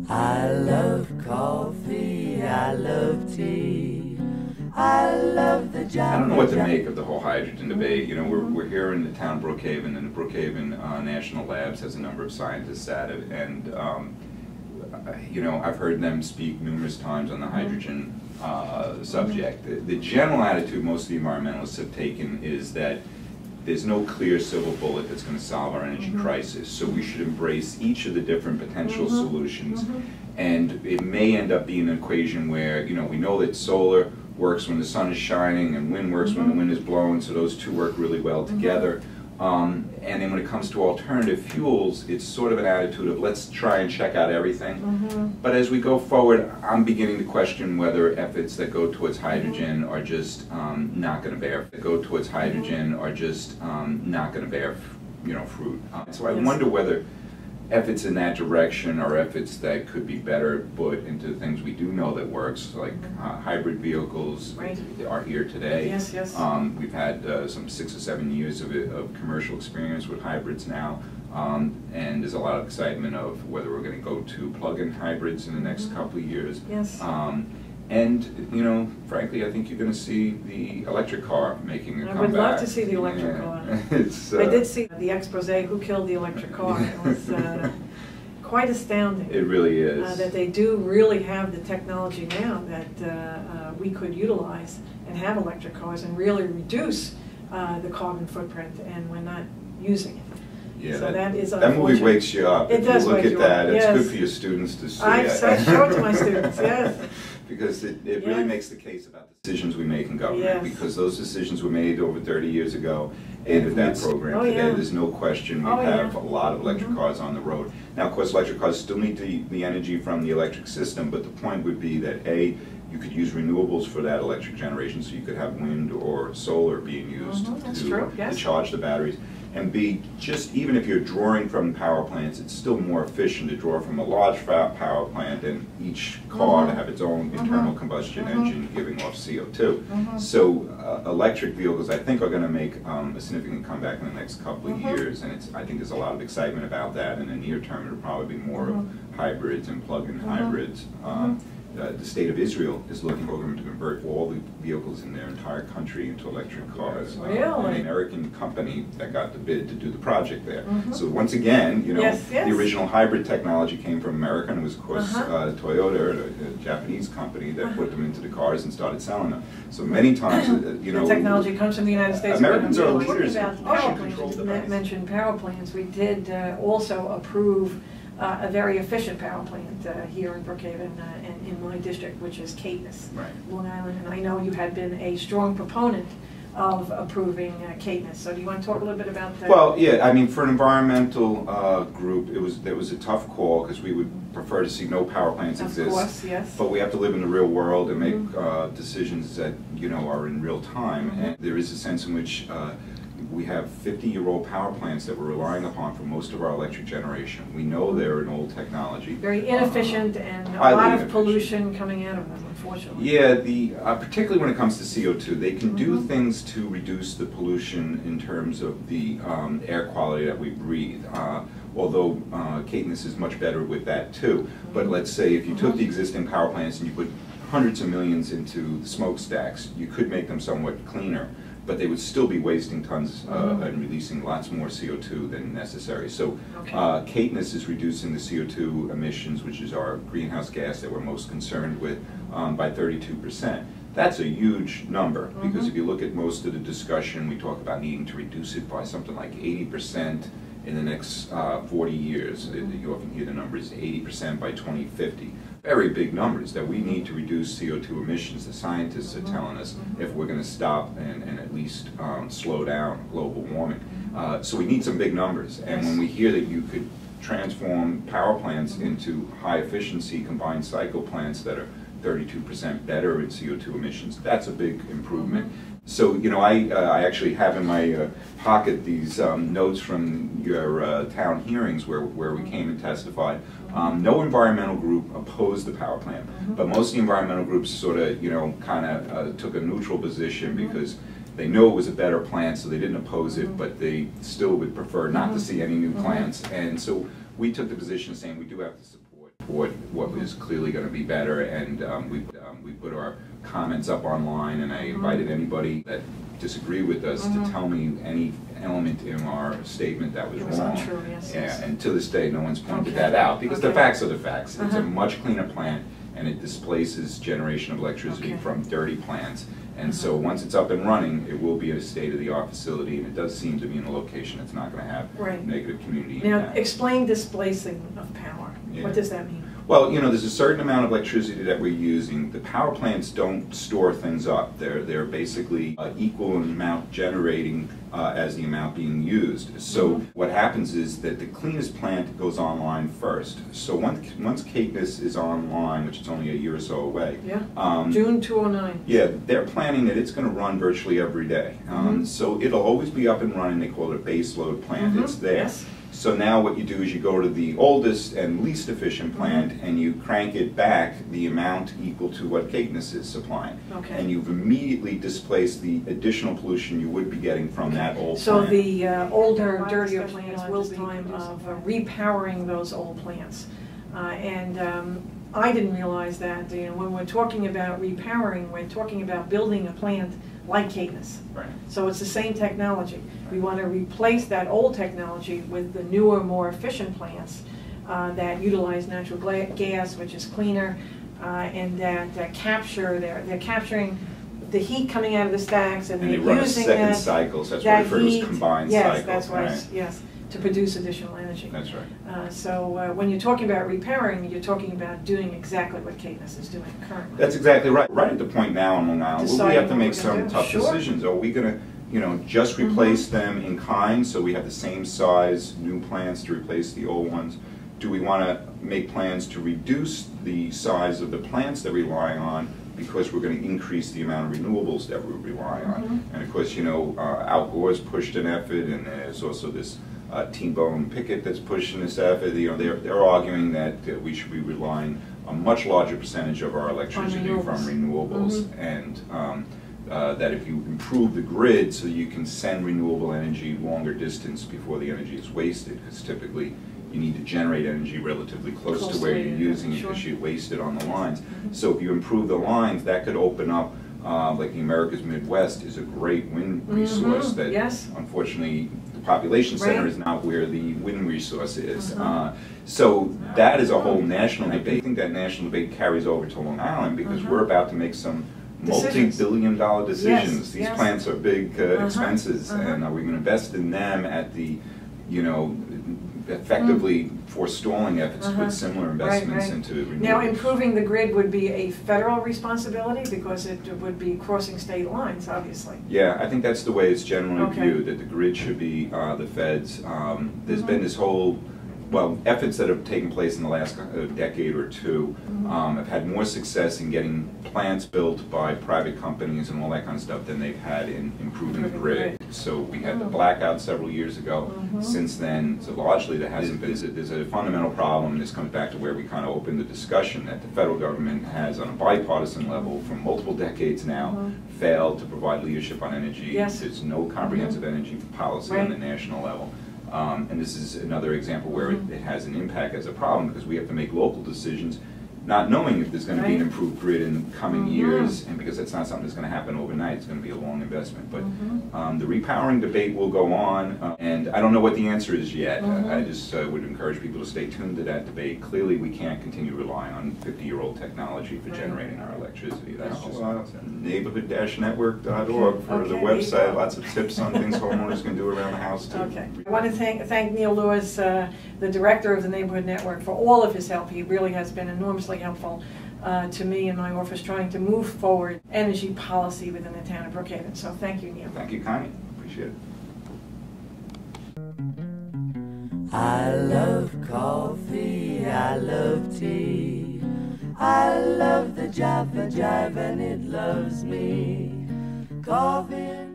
I love coffee, I love tea, I love the job. I don't know what to make of the whole hydrogen debate. You know, we're here in the town of Brookhaven, and the Brookhaven National Labs has a number of scientists at it, and you know, I've heard them speak numerous times on the hydrogen subject. The general attitude most of the environmentalists have taken is that there's no clear silver bullet that's going to solve our energy crisis, so we should embrace each of the different potential solutions. And it may end up being an equation where, you know, we know that solar works when the sun is shining and wind works when the wind is blowing, so those two work really well together. And then when it comes to alternative fuels, it's sort of an attitude of let's try and check out everything. But as we go forward, I'm beginning to question whether efforts that go towards hydrogen are just not going to bear. That go towards hydrogen are just not going to bear, you know, fruit. So I wonder whether efforts in that direction are efforts that could be better put into things we do know that works, like hybrid vehicles are here today. Yes, yes. We've had some 6 or 7 years of commercial experience with hybrids now, and there's a lot of excitement of whether we're going to go to plug-in hybrids in the next couple of years. Yes. And, you know, frankly, I think you're going to see the electric car making a comeback. I would love to see the electric car. I did see the expose, Who Killed the Electric Car. It was quite astounding. It really is. That they do really have the technology now that we could utilize and have electric cars and really reduce the carbon footprint, and we're not using it. Yeah, so that is that movie wakes you up. It does wake you up. If you look at that, it's yes. good for your students to see. I show it to my students, yes. Because it really makes the case about the decisions we make in government, because those decisions were made over 30 years ago, and if that program today, there's no question we have a lot of electric cars on the road. Now, of course, electric cars still need the energy from the electric system, but the point would be that A, you could use renewables for that electric generation, so you could have wind or solar being used to charge the batteries. And B, just even if you're drawing from power plants, it's still more efficient to draw from a large power plant than each car to have its own internal combustion engine giving off CO2. So electric vehicles, I think, are going to make a significant comeback in the next couple of years, and I think there's a lot of excitement about that. In the near term, it'll probably be more of hybrids and plug-in hybrids. The state of Israel is looking for them to convert all the vehicles in their entire country into electric cars. Really? An American company that got the bid to do the project there. So once again, you know, the original hybrid technology came from America, and it was, of course, Toyota, a Japanese company, that put them into the cars and started selling them. So many times, you know, the technology comes from the United States. Americans are leaders in Power control plants. You mentioned power plants. We did also approve a very efficient power plant here in Brookhaven and in my district, which is Caithness, Long Island. And I know you had been a strong proponent of approving Caithness. So do you want to talk a little bit about that? Well, yeah, I mean, for an environmental group, it was a tough call, because we would prefer to see no power plants exist. Of course, yes. But we have to live in the real world and make decisions that, you know, are in real time. And there is a sense in which we have 50-year-old power plants that we're relying upon for most of our electric generation. We know they're an old technology. Very inefficient, and a lot of pollution coming out of them, unfortunately. Yeah, particularly when it comes to CO2, they can do things to reduce the pollution in terms of the air quality that we breathe. Although Caithness is much better with that too. But let's say if you took the existing power plants and you put hundreds of millions into the smokestacks, you could make them somewhat cleaner, but they would still be wasting tons and releasing lots more CO2 than necessary. So Caithness is reducing the CO2 emissions, which is our greenhouse gas that we're most concerned with, by 32%. That's a huge number, because if you look at most of the discussion, we talk about needing to reduce it by something like 80% in the next 40 years. You often hear the numbers 80% by 2050. Very big numbers that we need to reduce CO2 emissions. The scientists are telling us if we're going to stop and at least slow down global warming. So we need some big numbers. And when we hear that you could transform power plants into high efficiency combined cycle plants that are 32% better in CO2 emissions, that's a big improvement. So, you know, I actually have in my pocket these notes from your town hearings where we came and testified. No environmental group opposed the power plant, but most of the environmental groups sort of, you know, kind of took a neutral position, because they know it was a better plant, so they didn't oppose it, but they still would prefer not to see any new plants. And so we took the position saying we do have to support support what is clearly going to be better, and we put our comments up online, and I invited anybody that disagree with us to tell me any element in our statement that was wrong. Untrue, yes, yeah, yes. and to this day, no one's pointed that out, because the facts are the facts. It's a much cleaner plant, and it displaces generation of electricity from dirty plants. And so once it's up and running, it will be a state-of-the-art facility, and it does seem to be in a location that's not going to have negative community impact. Now, explain displacing of power. Yeah. What does that mean? Well, you know, there's a certain amount of electricity that we're using. The power plants don't store things up. They're basically equal in amount generating as the amount being used. So what happens is that the cleanest plant goes online first. So once Caithness is online, which is only a year or so away. June 2009. Yeah, they're planning that it's going to run virtually every day. So it'll always be up and running. They call it a base load plant. It's there. Yes. So now what you do is you go to the oldest and least efficient plant and you crank it back the amount equal to what Caithness is supplying. And you've immediately displaced the additional pollution you would be getting from that old plant. So the older, dirtier plants will be time of repowering those old plants. I didn't realize that, you know, when we're talking about repowering, we're talking about building a plant like Caithness. So it's the same technology. We want to replace that old technology with the newer, more efficient plants that utilize natural gas, which is cleaner, and that capture, they're capturing the heat coming out of the stacks, and they're using run a second cycle, so that's what referred to as combined cycle. Yes, that's why, yes, to produce additional energy. That's right. So when you're talking about repowering, you're talking about doing exactly what Caithness is doing currently. That's exactly right. Right at the point now on Long Island, we have to make some tough decisions. Are we going to, you know, just replace them in kind, so we have the same size new plants to replace the old ones? Do we want to make plans to reduce the size of the plants that we rely on, because we're going to increase the amount of renewables that we rely on? And of course, you know, Al Gore's pushed an effort, and there's also this T-Bone Pickett that's pushing this effort. You know, they're arguing that we should be relying a much larger percentage of our electricity from renewables, and that if you improve the grid so you can send renewable energy longer distance before the energy is wasted, because typically you need to generate energy relatively close to where you're using it, because you waste it on the lines. So if you improve the lines, that could open up, like the America's Midwest is a great wind resource that unfortunately the population center is not where the wind resource is. So that is a whole national debate. I think that national debate carries over to Long Island, because we're about to make some multi-billion-dollar decisions. These plants are big expenses, and are we going to invest in them at the, you know, effectively forestalling efforts to put similar investments into renewables? Now, improving the grid would be a federal responsibility, because it would be crossing state lines, obviously. Yeah, I think that's the way it's generally viewed, that the grid should be the feds. There's been this whole, well, efforts that have taken place in the last decade or two have had more success in getting plants built by private companies and all that kind of stuff than they've had in improving the grid. So we had the blackout several years ago. Since then, so largely there hasn't been. There's a fundamental problem, and this comes back to where we kind of opened the discussion, that the federal government has, on a bipartisan level, for multiple decades now, failed to provide leadership on energy. There's no comprehensive energy policy on the national level. And this is another example where it has an impact as a problem, because we have to make local decisions, not knowing if there's going to be an improved grid in the coming years, and because that's not something that's going to happen overnight, it's going to be a long investment. But the repowering debate will go on, and I don't know what the answer is yet. I just would encourage people to stay tuned to that debate. Clearly, we can't continue relying on 50-year-old technology for generating our electricity. That's just neighborhood-network.org for the website. Lots of tips on things homeowners can do around the house, too. I want to thank Neal Lewis, the director of the Neighborhood Network, for all of his help. He really has been enormously helpful to me and my office trying to move forward energy policy within the town of Brookhaven. So thank you, Neal. Thank you, Connie. Appreciate it. I love coffee, I love tea, I love the jive and it loves me. Coffee.